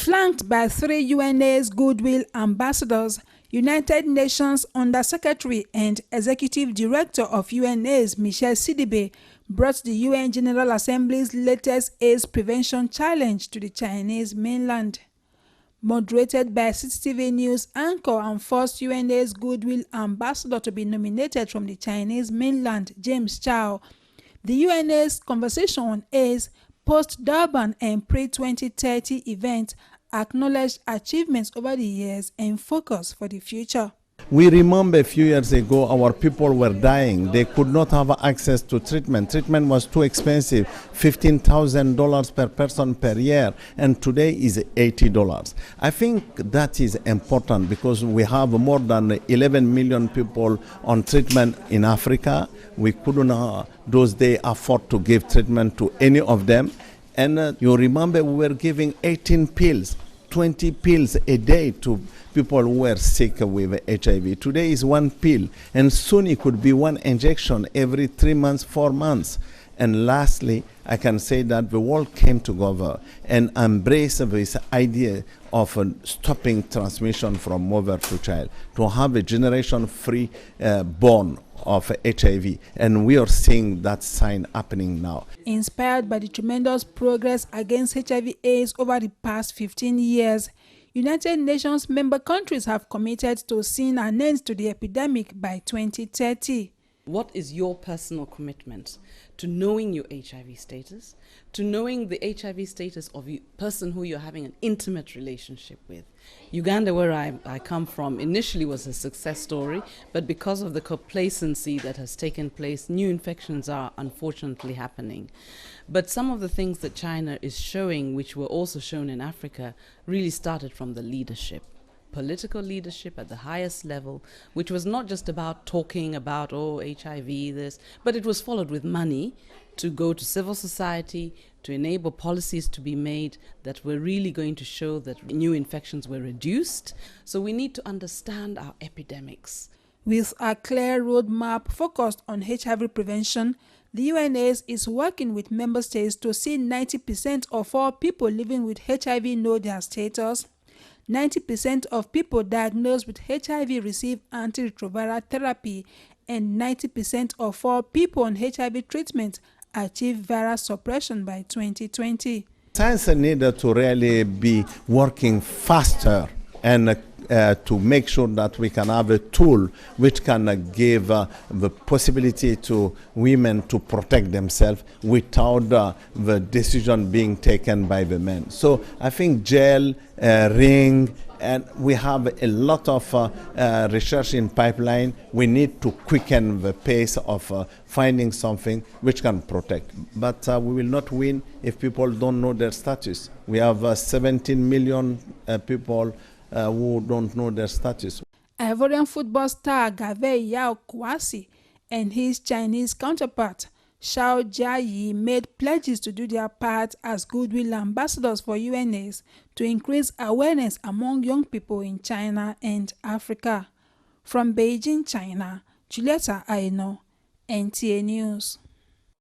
Flanked by 3 UNAIDS Goodwill Ambassadors, United Nations Under-Secretary and Executive Director of UNAIDS Michel Sidibe brought the UN General Assembly's latest AIDS prevention challenge to the Chinese mainland. Moderated by CCTV News anchor and first UNAIDS Goodwill Ambassador to be nominated from the Chinese mainland, James Chow, the UNAIDS Conversation on AIDS post-Durban and pre-2030 event acknowledged achievements over the years and focus for the future. We remember a few years ago our people were dying. They could not have access to treatment. Treatment was too expensive, $15,000 per person per year, and today is $80. I think that is important because we have more than 11 million people on treatment in Africa. We couldn't those days afford to give treatment to any of them. And you remember we were giving 18 pills, 20 pills a day to people who were sick with HIV. Today is 1 pill, and soon it could be 1 injection every 3 months, 4 months. And lastly, I can say that the world came together and embraced this idea of stopping transmission from mother to child, to have a generation free born of HIV, and we are seeing that sign happening now. Inspired by the tremendous progress against HIV/AIDS over the past 15 years, United Nations member countries have committed to seeing an end to the epidemic by 2030. What is your personal commitment to knowing your HIV status, to knowing the HIV status of the person who you're having an intimate relationship with? Uganda, where I come from, initially was a success story, but because of the complacency that has taken place, new infections are unfortunately happening. But some of the things that China is showing, which were also shown in Africa, really started from the leadership. Political leadership at the highest level, which was not just about talking about, oh, HIV, this, but it was followed with money to go to civil society, to enable policies to be made that were really going to show that new infections were reduced. So we need to understand our epidemics. With a clear roadmap focused on HIV prevention, the UNAIDS is working with member states to see 90% of all people living with HIV know their status. 90% of people diagnosed with HIV receive antiretroviral therapy, and 90% of all people on HIV treatment achieve viral suppression by 2020. Science needed to really be working faster and to make sure that we can have a tool which can give the possibility to women to protect themselves without the decision being taken by the men. So I think gel, ring, and we have a lot of research in pipeline. We need to quicken the pace of finding something which can protect. But we will not win if people don't know their status. We have 17 million people who don't know their status. Ivorian football star Gavey Yao Kouassi and his Chinese counterpart Xiao Jiayi made pledges to do their part as goodwill ambassadors for UNAIDS to increase awareness among young people in China and Africa. From Beijing, China, Julieta Aino, NTA News.